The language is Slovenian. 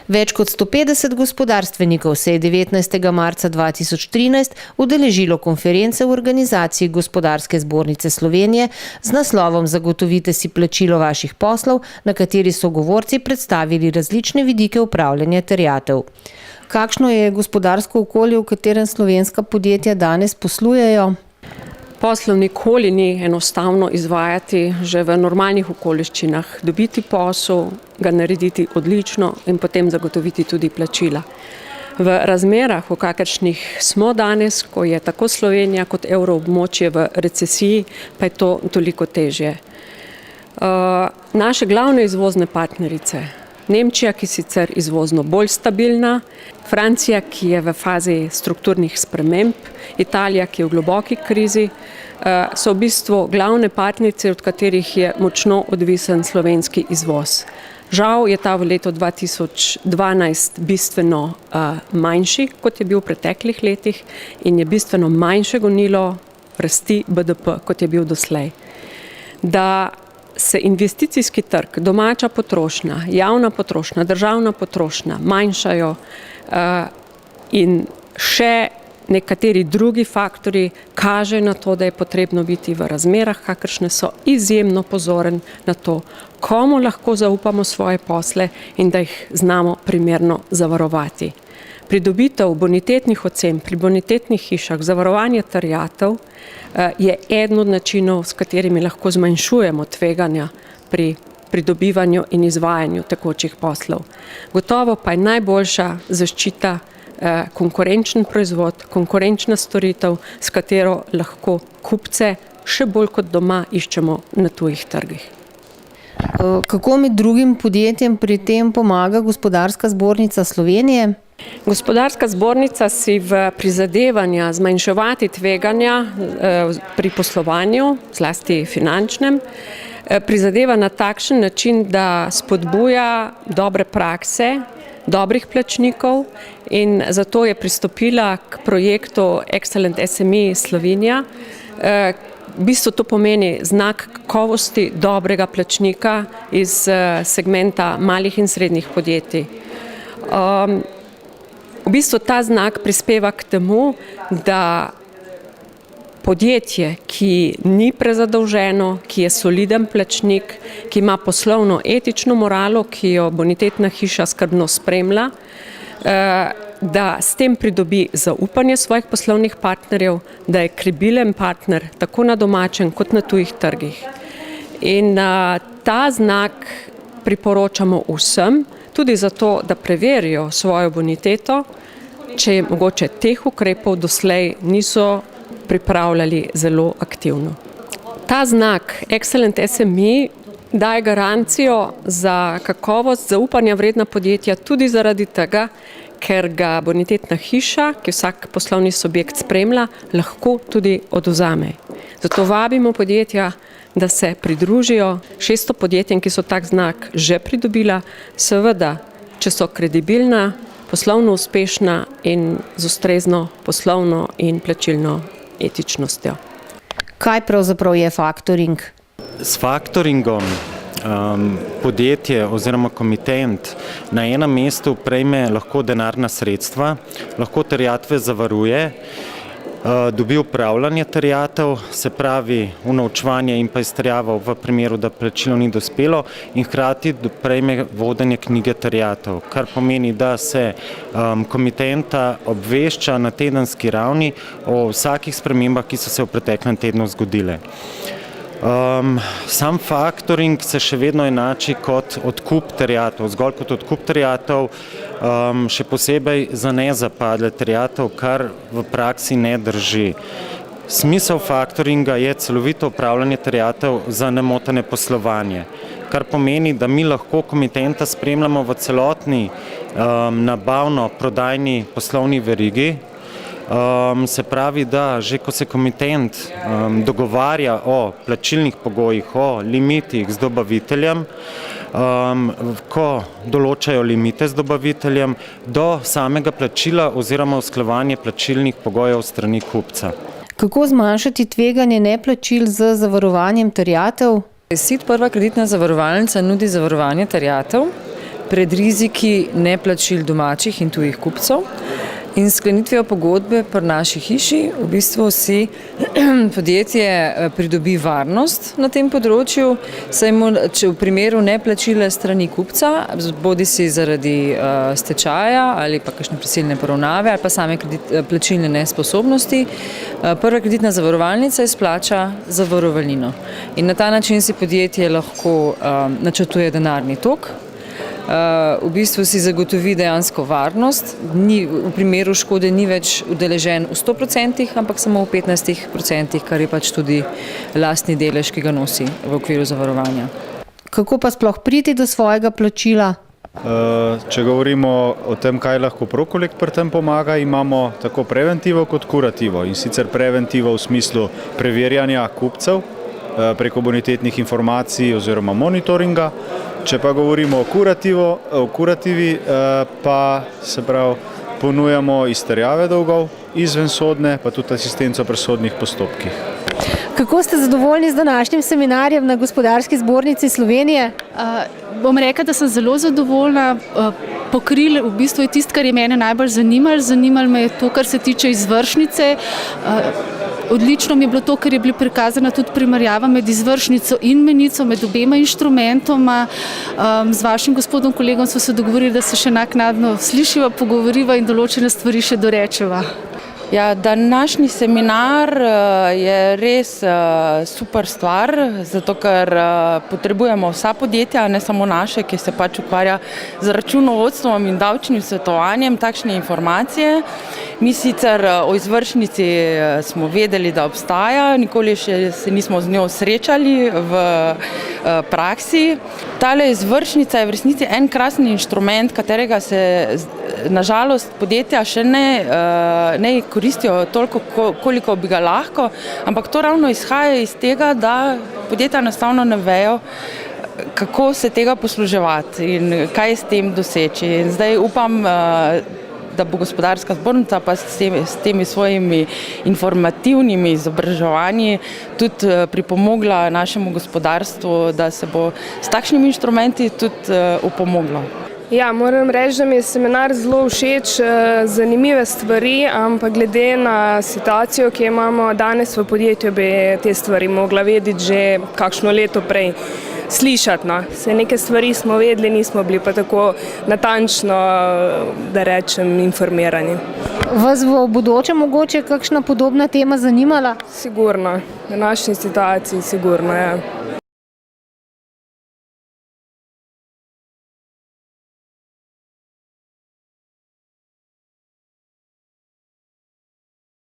Več kot 150 gospodarstvenikov se je 19. marca 2013 udeležilo konference v organizaciji Gospodarske zbornice Slovenije z naslovom Zagotovite si plačilo vaših poslov, na kateri so govorci predstavili različne vidike upravljanja terjatev. Kakšno je gospodarsko okolje, v katerem slovenska podjetja danes poslujejo? Poslov nikoli ni enostavno izvajati že v normalnih okoliščinah. Dobiti posel, ga narediti odlično in potem zagotoviti tudi plačila. V razmerah, v kakršnih smo danes, ko je tako Slovenija kot evroobmočje v recesiji, pa je to toliko težje. Naše glavne izvozne partnerice, Nemčija, ki sicer izvozno bolj stabilna, Francija, ki je v fazi strukturnih sprememb, Italija, ki je v globoki krizi, so v bistvu glavne partnerice, od katerih je močno odvisen slovenski izvoz. Žal je ta v letu 2012 bistveno manjši, kot je bil v preteklih letih, in je bistveno manjše gonilo rasti BDP, kot je bil doslej. Da se investicijski trg, domača potrošnja, javna potrošnja, državna potrošnja manjšajo in še nekateri drugi faktori kaže na to, da je potrebno biti v razmerah, kakršne so, izjemno pozoren na to, komu lahko zaupamo svoje posle in da jih znamo primerno zavarovati. Pridobitev bonitetnih ocen pri bonitetnih hišah, zavarovanje terjatev je eden od načinov, s katerimi lahko zmanjšujemo tveganja pri pridobivanju in izvajanju tekočih poslov. Gotovo pa je najboljša zaščita konkurenčen proizvod, konkurenčna storitev, s katero lahko kupce še bolj kot doma iščemo na tujih trgih. Kako med drugim podjetjem pri tem pomaga Gospodarska zbornica Slovenije? Gospodarska zbornica si v prizadevanja zmanjševati tveganja pri poslovanju, zlasti finančnem, prizadeva na takšen način, da spodbuja dobre prakse, dobrih plačnikov in zato je pristopila k projektu Excellent SME Slovenija. V bistvu to pomeni znak kakovosti dobrega plačnika iz segmenta malih in srednjih podjetij. V bistvu ta znak prispeva k temu, da podjetje, ki ni prezadolženo, ki je soliden plačnik, ki ima poslovno etično moralo, ki jo bonitetna hiša skrbno spremlja, da s tem pridobi zaupanje svojih poslovnih partnerjev, da je kredibilen partner tako na domačem kot na tujih trgih. In ta znak priporočamo vsem, tudi zato, da preverijo svojo boniteto, če mogoče teh ukrepov doslej niso pripravljali zelo aktivno. Ta znak Excellent SME daje garancijo za kakovost, zaupanja vredna podjetja tudi zaradi tega, ker ga bonitetna hiša, ki vsak poslovni subjekt spremlja, lahko tudi odvzame. Zato vabimo podjetja, da se pridružijo 600 podjetjem, ki so tak znak že pridobila, seveda, če so kredibilna, poslovno uspešna in z ustrezno poslovno in plačilno etičnostjo. Kaj pravzaprav je faktoring? S faktoringom podjetje oziroma komitent na enem mestu prejme lahko denarna sredstva, lahko terjatve zavaruje, dobi upravljanje terjatev, se pravi unovčevanje in pa izterjavo v primeru, da plačilo ni dospelo, in hkrati prejme vodenje knjige terjatev, kar pomeni, da se komitenta obvešča na tedenski ravni o vsakih spremembah, ki so se v preteklem tednu zgodile. Sam faktoring se še vedno enači kot odkup terjatev, zgolj kot odkup terjatev, še posebej za nezapadle terjatev, kar v praksi ne drži. Smisel faktoringa je celovito upravljanje terjatev za nemotene poslovanje, kar pomeni, da mi lahko komitenta spremljamo v celotni nabavno-prodajni poslovni verigi. Se pravi, da že ko se komitent dogovarja o plačilnih pogojih, o limitih z dobaviteljem, ko določajo limite z dobaviteljem, do samega plačila oziroma usklajevanje plačilnih pogojev strani kupca. Kako zmanjšati tveganje neplačil z zavarovanjem terjatev? SID Prva kreditna zavarovalnica nudi zavarovanje terjatev. pred riziki neplačil domačih in tujih kupcev. In sklenitvijo pogodbe pri naši hiši v bistvu si podjetje pridobi varnost na tem področju, saj mu, če v primeru neplačila strani kupca, bodi si zaradi stečaja ali pa kakšne prisilne poravnave ali pa same plačilne nesposobnosti, prva kreditna zavarovalnica izplača zavarovalnino. In na ta način si podjetje lahko načrtuje denarni tok. V bistvu si zagotovi dejansko varnost, v primeru škode ni več udeležen v 100%, ampak samo v 15%, kar je pač tudi lastni delež, ki ga nosi v okviru zavarovanja. Kako pa sploh priti do svojega plačila? Če govorimo o tem, kaj lahko Prokolekt pri tem pomaga, imamo tako preventivo kot kurativo. In sicer preventivo v smislu preverjanja kupcev preko bonitetnih informacij oziroma monitoringa. Če pa govorimo o kurativi, pa se pravi ponujamo izterjave dolgov, izvensodne, pa tudi asistenco pri sodnih postopkih. Kako ste zadovoljni z današnjim seminarjem na Gospodarski zbornici Slovenije? Bom rekla, da sem zelo zadovoljna. Pokril v bistvu je tisto, kar je mene najbolj zanimalo. Zanimalo me je to, kar se tiče izvršnice. Odlično mi je bilo to, ker je bila prikazana tudi primerjava med izvršnico in menico, med obema inštrumentoma. Z vašim gospodom kolegom smo se dogovorili, da se še naknadno slišiva, pogovoriva in določene stvari še dorečeva. Ja, današnji seminar je res super stvar, zato ker potrebujemo vsa podjetja, ne samo naše, ki se pač ukvarja z računovodstvom in davčnim svetovanjem, takšne informacije. Mi sicer o izvršnici smo vedeli, da obstaja, nikoli še se nismo z njo srečali v praksi. Tale izvršnica je v resnici en krasen inštrument, katerega se nažalost podjetja še ne koristijo toliko, koliko bi ga lahko, ampak to ravno izhaja iz tega, da podjetja enostavno ne vejo, kako se tega posluževati in kaj s tem doseči. In zdaj upam, da bo Gospodarska zbornica pa s temi svojimi informativnimi izobraževanji tudi pripomogla našemu gospodarstvu, da se bo s takšnimi inštrumenti tudi upomoglo. Ja, moram reči, da mi je seminar zelo všeč, zanimive stvari, ampak glede na situacijo, ki jo imamo danes v podjetju, bi te stvari mogla vedeti že kakšno leto prej. Slišati, no. Se neke stvari smo vedeli, nismo bili pa tako natančno, da rečem, informirani. Vas v bodoče mogoče kakšna podobna tema zanimala? Sigurno, v naši situaciji sigurno, ja.